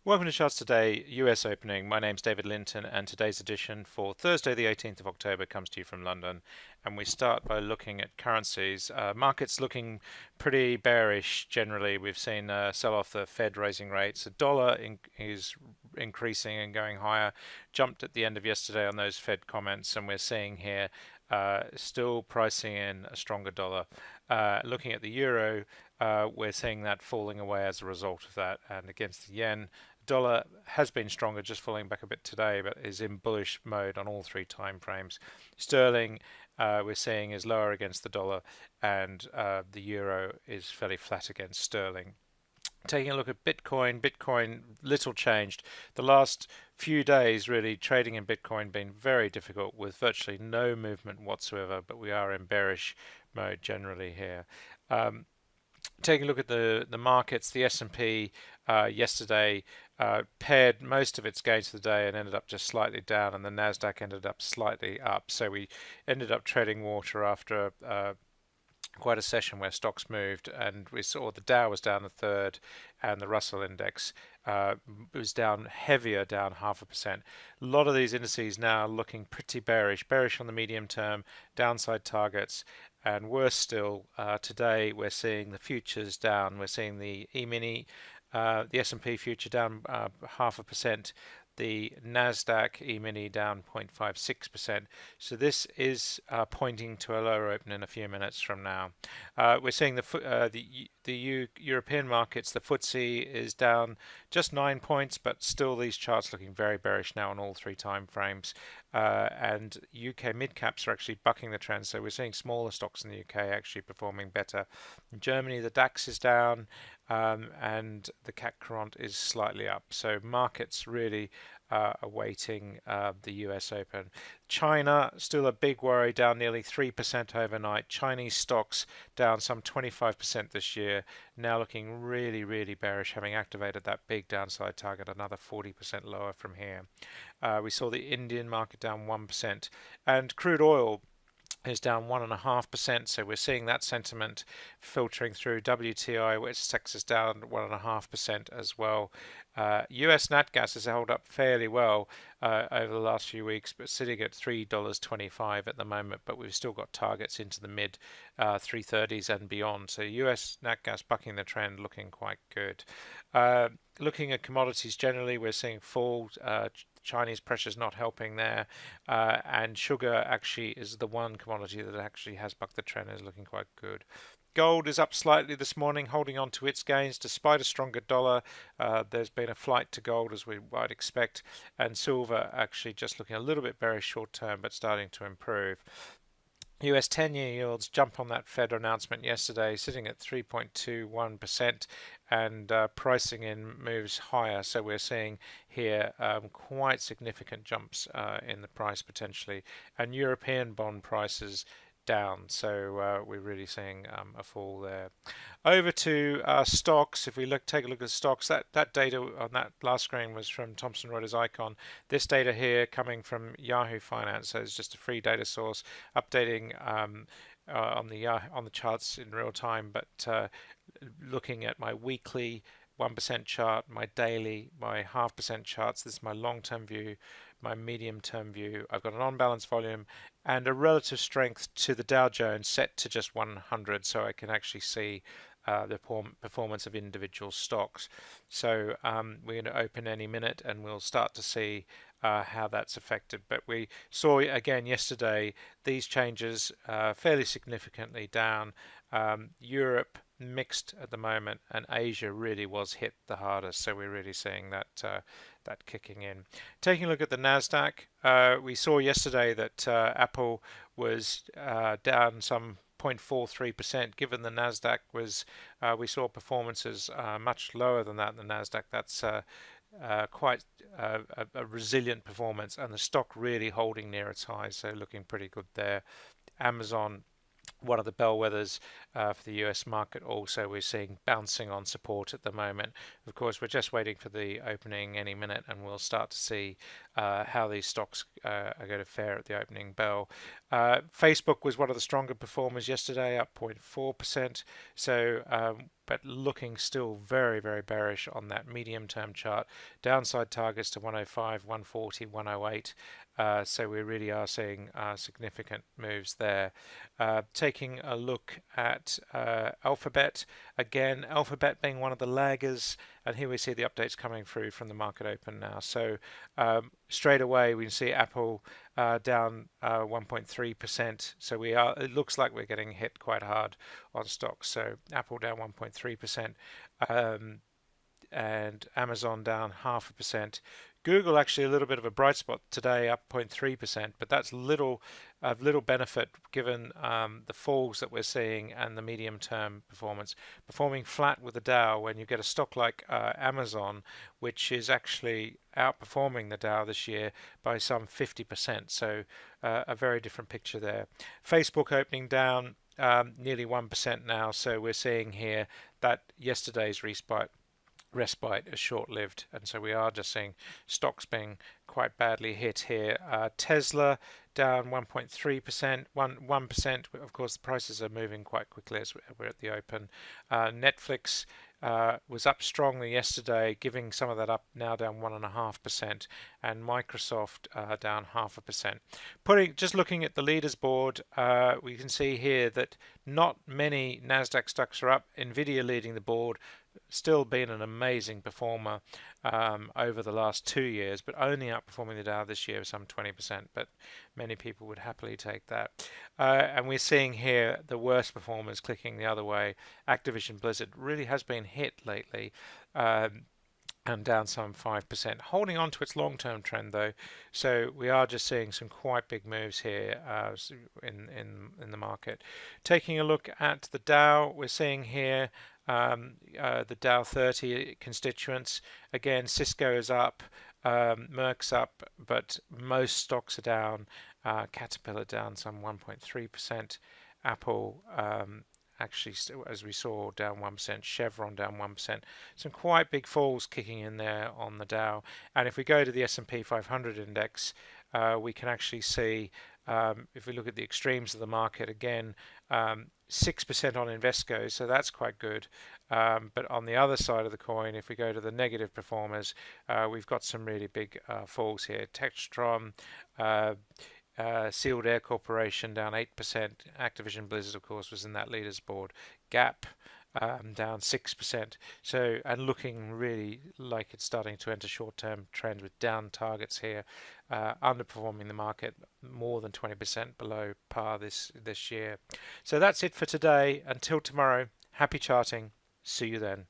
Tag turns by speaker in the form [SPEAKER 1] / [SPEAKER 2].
[SPEAKER 1] Welcome to Charts Today, US opening. My name's David Linton, and today's edition for Thursday, the 18th of October, comes to you from London. And we start by looking at currencies. Markets looking pretty bearish generally. We've seen sell off the Fed raising rates. The dollar is increasing and going higher. Jumped at the end of yesterday on those Fed comments, and we're seeing here still pricing in a stronger dollar. Looking at the euro, we're seeing that falling away as a result of that, and against the yen. Dollar has been stronger, just falling back a bit today, but is in bullish mode on all three time frames. Sterling, we're seeing, is lower against the dollar, and the euro is fairly flat against sterling. Taking a look at Bitcoin, little changed. The last few days, really, trading in Bitcoin been very difficult with virtually no movement whatsoever, but we are in bearish mode generally here. Taking a look at the markets, the S&P yesterday paired most of its gains of the day and ended up just slightly down, and the Nasdaq ended up slightly up. So we ended up treading water after quite a session where stocks moved, and we saw the Dow was down a third, and the Russell index was down heavier, down 0.5%. A lot of these indices now looking pretty bearish on the medium term, downside targets. And worse still, today we're seeing the futures down. We're seeing the E-mini, the S&P future down 0.5%, the Nasdaq E-mini down 0.56%. So this is pointing to a lower open in a few minutes from now. We're seeing the European markets. The FTSE is down just 9 points, but still these charts looking very bearish now on all three time frames. And UK mid caps are actually bucking the trend, so we're seeing smaller stocks in the UK actually performing better. In Germany, the DAX is down, and the CAC 40 is slightly up. So markets really awaiting the US Open. China, still a big worry, down nearly 3% overnight. Chinese stocks down some 25% this year, now looking really bearish, having activated that big downside target, another 40% lower from here. We saw the Indian market down 1%, and crude oil is down 1.5%, so we're seeing that sentiment filtering through. WTI, West Texas, down 1.5% as well. US nat gas has held up fairly well over the last few weeks, but sitting at $3.25 at the moment, but we've still got targets into the mid 330s and beyond. So US nat gas bucking the trend, looking quite good. Looking at commodities generally, we're seeing fall. Chinese pressures not helping there, and sugar actually is the one commodity that actually has bucked the trend, is looking quite good. Gold is up slightly this morning, holding on to its gains despite a stronger dollar. There's been a flight to gold, as we might expect, and silver actually just looking a little bit bearish short term, but starting to improve. US 10-year yields jump on that Fed announcement yesterday, sitting at 3.21%, and pricing in moves higher. So we're seeing here quite significant jumps in the price potentially, and European bond prices down. So we're really seeing a fall there. Over to stocks. If we take a look at stocks, that data on that last screen was from Thomson Reuters Icon. This data here coming from Yahoo Finance, so it's just a free data source, updating on the charts in real time. But looking at my weekly 1% chart, my daily, my 0.5% charts. This is my long-term view, my medium-term view. I've got an on-balance volume and a relative strength to the Dow Jones set to just 100, so I can actually see the performance of individual stocks. So we're going to open any minute, and we'll start to see how that's affected. But we saw again yesterday these changes fairly significantly down. Europe mixed at the moment, and Asia really was hit the hardest. So we're really seeing that that kicking in. Taking a look at the Nasdaq, we saw yesterday that Apple was down some 0.43%. Given the Nasdaq was, we saw performances much lower than that in the Nasdaq. That's quite a resilient performance, and the stock really holding near its highs, so looking pretty good there. Amazon, one of the bellwethers, for the US market also. We're seeing bouncing on support at the moment. Of course, we're just waiting for the opening any minute, and we'll start to see how these stocks are going to fare at the opening bell. Facebook was one of the stronger performers yesterday, up 0.4%. So, but looking still very, very bearish on that medium-term chart. Downside targets to 105, 140, 108. So we really are seeing significant moves there. Taking a look at Alphabet, again, Alphabet being one of the laggers, and here we see the updates coming through from the market open now. So straight away we can see Apple down 1.3%. So we are. It looks like we're getting hit quite hard on stocks. So Apple down 1.3%. And Amazon down 0.5%. Google actually a little bit of a bright spot today, up 0.3%, but that's little benefit given the falls that we're seeing and the medium-term performance. Performing flat with the Dow when you get a stock like Amazon, which is actually outperforming the Dow this year by some 50%. So a very different picture there. Facebook opening down nearly 1% now. So we're seeing here that yesterday's respite is short-lived, and so we are just seeing stocks being quite badly hit here. Tesla down 1.3%, 1%. Of course, the prices are moving quite quickly as we're at the open. Netflix was up strongly yesterday, giving some of that up, now down 1.5%, and Microsoft down 0.5%. Just looking at the leaders board, we can see here that not many Nasdaq stocks are up. Nvidia leading the board, still been an amazing performer over the last 2 years, but only outperforming the Dow this year some 20%, but many people would happily take that. And we're seeing here the worst performers clicking the other way. Activision Blizzard really has been hit lately, and down some 5%, holding on to its long-term trend though. So we are just seeing some quite big moves here in the market. Taking a look at the Dow, we're seeing here the Dow 30 constituents. Again, Cisco is up, Merck's up, but most stocks are down. Caterpillar down some 1.3%. Apple actually, as we saw, down 1%. Chevron down 1%. Some quite big falls kicking in there on the Dow. And if we go to the S&P 500 index, we can actually see, if we look at the extremes of the market, again, 6% on Invesco, so that's quite good. But on the other side of the coin, if we go to the negative performers, we've got some really big falls here. Textron, Sealed Air Corporation down 8%. Activision Blizzard, of course, was in that leaders board. Gap down 6%. So, and looking really like it's starting to enter short-term trend with down targets here, underperforming the market more than 20% below par this year. So that's it for today. Until tomorrow, happy charting. See you then.